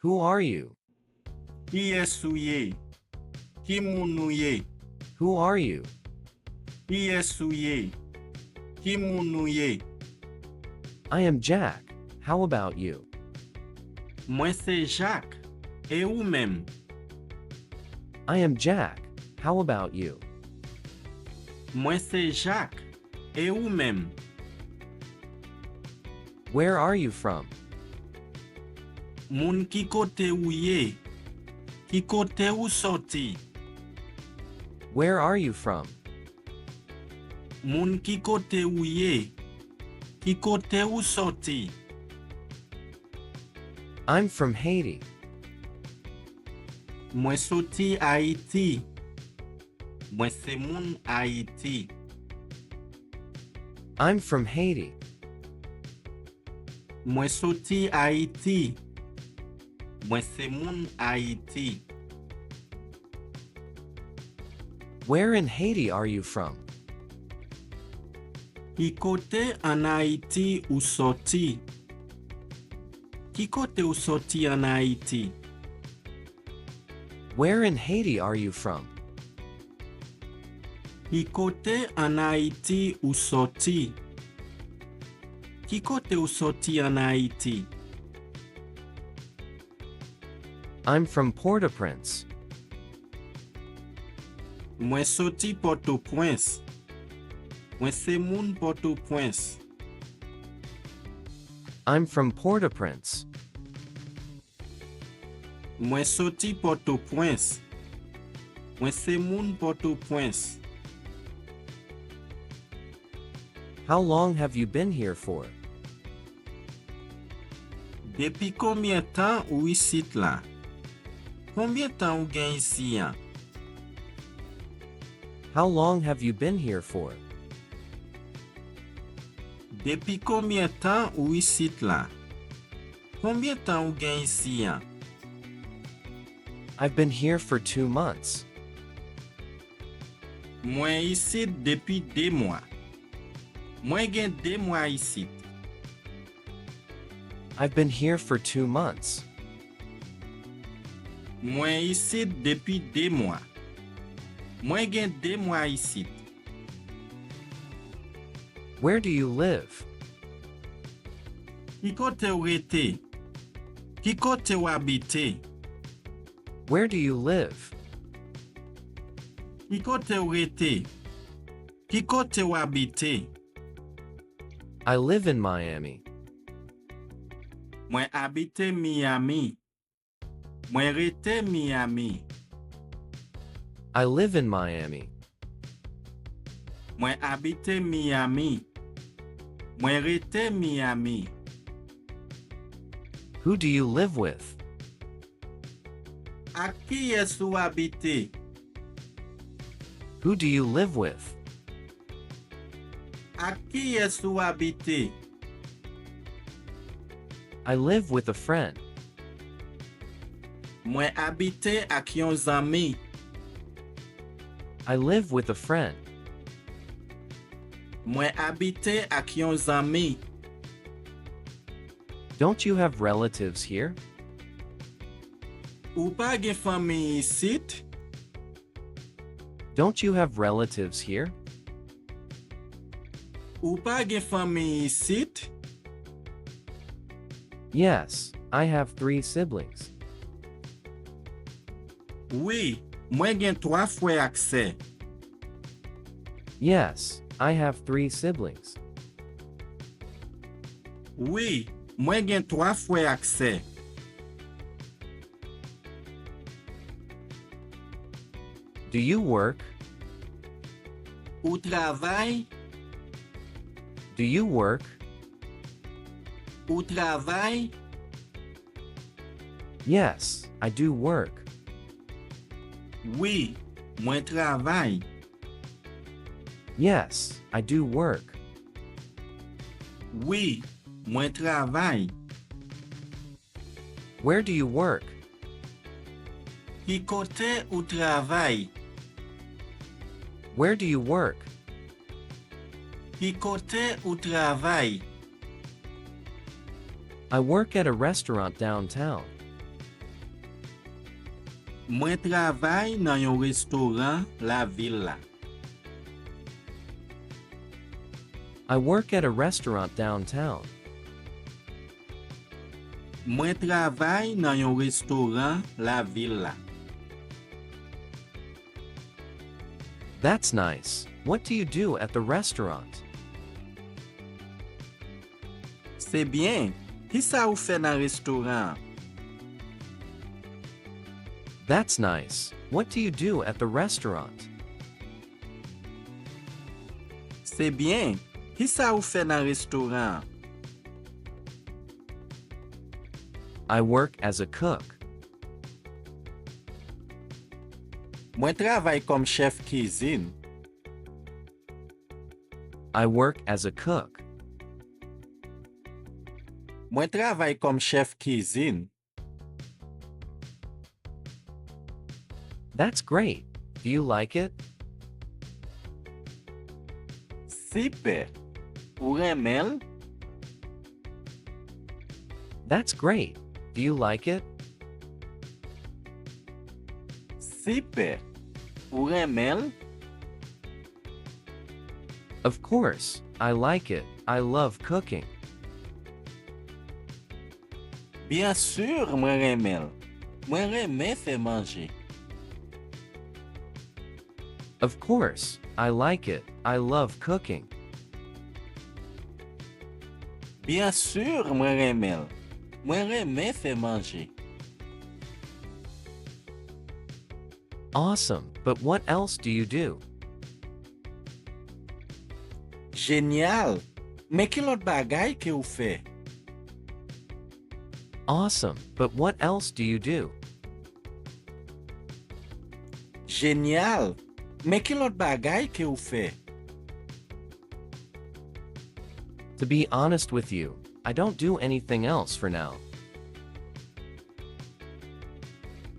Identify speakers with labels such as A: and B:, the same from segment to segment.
A: Who are you?
B: Ki esouye? Ki mounouye?
A: Who are you?
B: Ki esouye? Ki mounouye?
A: I am Jack. How about you?
B: Mwen se Jacques. E ou même?
A: I am Jack. How about you?
B: Mwen se Jacques. E ou même?
A: Where are you from?
B: Moun ki kote ou ye? Ki kote ou sorti?
A: Where are you from?
B: Moun ki kote ou ye? Ki kote ou sorti?
A: I'm from Haiti.
B: Mwen soti Haiti. Mwen se moun Haiti.
A: I'm from Haiti.
B: Mwen soti Haiti. Mwen se moun Haiti.
A: Where in Haiti are you from?
B: Ki kote an Haiti ou sorti? Ki kote ou sorti an Haiti?
A: Where in Haiti are you from?
B: Ki kote an Haiti ou sorti? Ki kote ou sorti an Haiti?
A: I'm from Port-au-Prince.
B: Mwen soti Port-au-Prince. Mwen se moun Port-au-Prince.
A: I'm from Port-au-Prince.
B: Mwen soti Port-au-Prince. Mwen se moun Port-au-Prince.
A: How long have you been here for?
B: Depi combien tan ou isit la? Combien tan ou gen isi an?
A: How long have you been here for?
B: Depi combien tan ou isit la? Combien tan ou gen isi an?
A: I've been here for 2 months.
B: Mwen isit depi 2 mwa. Mwen gen 2 mwa isit.
A: I've been here for 2 months.
B: Mwen isit depi 2 mwa. Mwen gen 2 mwa isit.
A: Where do you live?
B: Ki kote ou rete? Ki kote ou habite?
A: Where do you live?
B: Ki kote ou rete? Ki kote ou habite?
A: I live in Miami.
B: Mwen habite Miami. Mwen rete Miami.
A: I live in Miami.
B: Mwen habite Miami. Mwen rete Miami.
A: Who do you live with?
B: A ki es ou habite?
A: Who do you live with?
B: A ki es ou habite?
A: I live with a friend.
B: Mwen habite ak yon zami.
A: I live with a friend.
B: Mwen habite ak yon zami.
A: Don't you have relatives here?
B: Ou pa gen fami isit?
A: Don't you have relatives here?
B: Ou pa gen fami isit?
A: Yes, I have 3 siblings.
B: Oui, mwen gen 3 fwe ak se.
A: Yes, I have 3 siblings.
B: Oui, mwen gen 3 fwe ak se.
A: Do you work?
B: Ou travay?
A: Do you work?
B: Ou travay?
A: Yes, I do work.
B: Oui, mwen travay.
A: Yes, I do work.
B: Oui, mwen travay.
A: Where do you work?
B: Ki kote ou travay?
A: Where do you work?
B: Ki kote ou travay?
A: I work at a restaurant downtown.
B: Mwen travay nan yon restoran la vil la.
A: I work at a restaurant downtown.
B: Mwen travay nan yon restoran la vil la.
A: That's nice. What do you do at the restaurant?
B: Se bien, ki sa ou fe nan restoran?
A: That's nice. What do you do at the restaurant?
B: Se bien, ki sa ou fe nan restoran?
A: I work as a cook.
B: Mwen travay kom chef cuisine.
A: I work as a cook.
B: Mwen travay kom chef cuisine.
A: That's great. Do you like it?
B: Super. Ou remel?
A: That's great. Do you like it?
B: Super. Ou remel?
A: Of course. I like it. I love cooking.
B: Bien sûr, mwen remel. Mwen reme fe manje.
A: Of course. I like it. I love cooking.
B: Bien sûr, mwen remel. Mwen reme fe manje.
A: Awesome. But what else do you do?
B: Génial. Men ki lot bagay ke ou fe?
A: Awesome. But what else do you do?
B: Génial. Men ki lot bagay ke ou fe?
A: To be honest with you, I don't do anything else for now.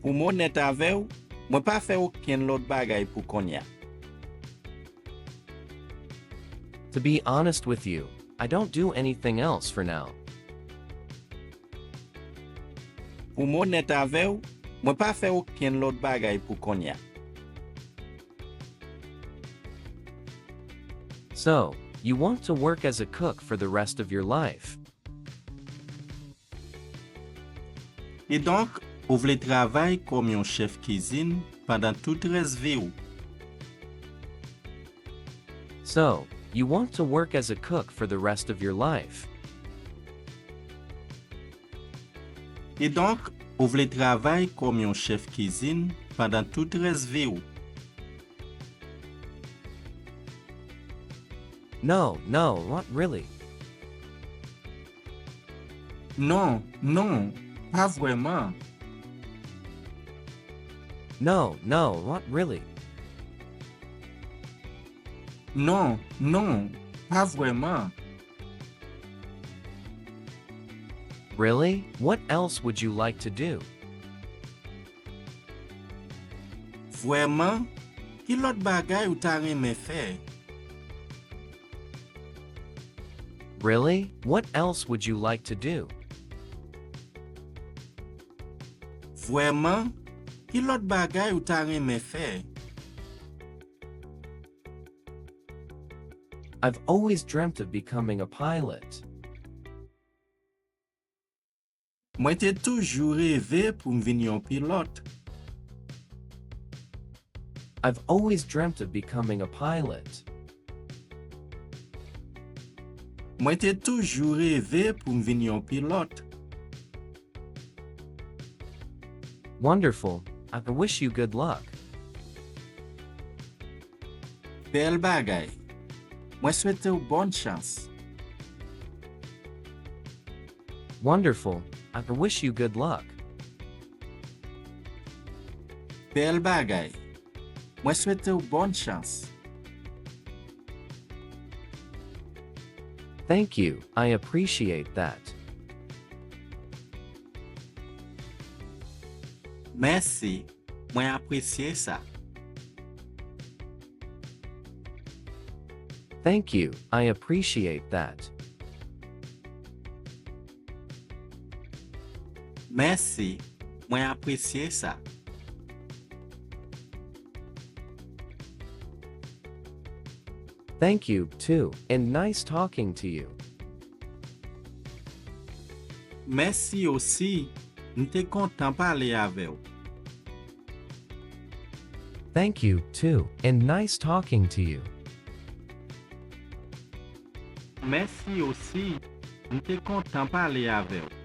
B: Pou moun net ave ou, mwen pa fe ouken lot bagay pou konya.
A: To be honest with you, I don't do anything else for now.
B: Pou moun net ave ou, mwen pa fe ouken lot bagay pou konya.
A: So, you want to work as a cook for the rest of your life.
B: Et donc, ou vle travay kom yon chef cuisine pendant tout res vi ou.
A: So, you want to work as a cook for the rest of your life.
B: Et donc, ou vle travay kom yon chef cuisine pendant tout res vi ou.
A: No, not really.
B: Non, pas vraiment.
A: No, not really.
B: Non, pas vraiment.
A: Really? What else would you like to do?
B: Vraiment? Ki lot bagay ou ta reme fe?
A: Really? What else would you like to do?
B: Vraiment? Ki lot bagay ou ta reme fe?
A: I've always dreamt of becoming a pilot.
B: Mwen te toujou reve pou m'vin yon pilote.
A: I've always dreamt of becoming a pilot.
B: Mwen te toujou reve pou m'vin yon pilote.
A: Wonderful. I wish you good luck.
B: Bel bagay. Mwen souwete ou bonne chans.
A: Wonderful. I wish you good luck.
B: Bel bagay. Mwen souwete ou bonne chans.
A: Thank you. I appreciate that.
B: Merci. Mwen apresye sa.
A: Thank you. I appreciate that.
B: Merci. Mwen apresye sa.
A: Thank you, too, and nice talking to you.
B: Merci aussi. M'te content parler avec ou.
A: Thank you, too, and nice talking to you.
B: Merci aussi. M'te content parler avec ou.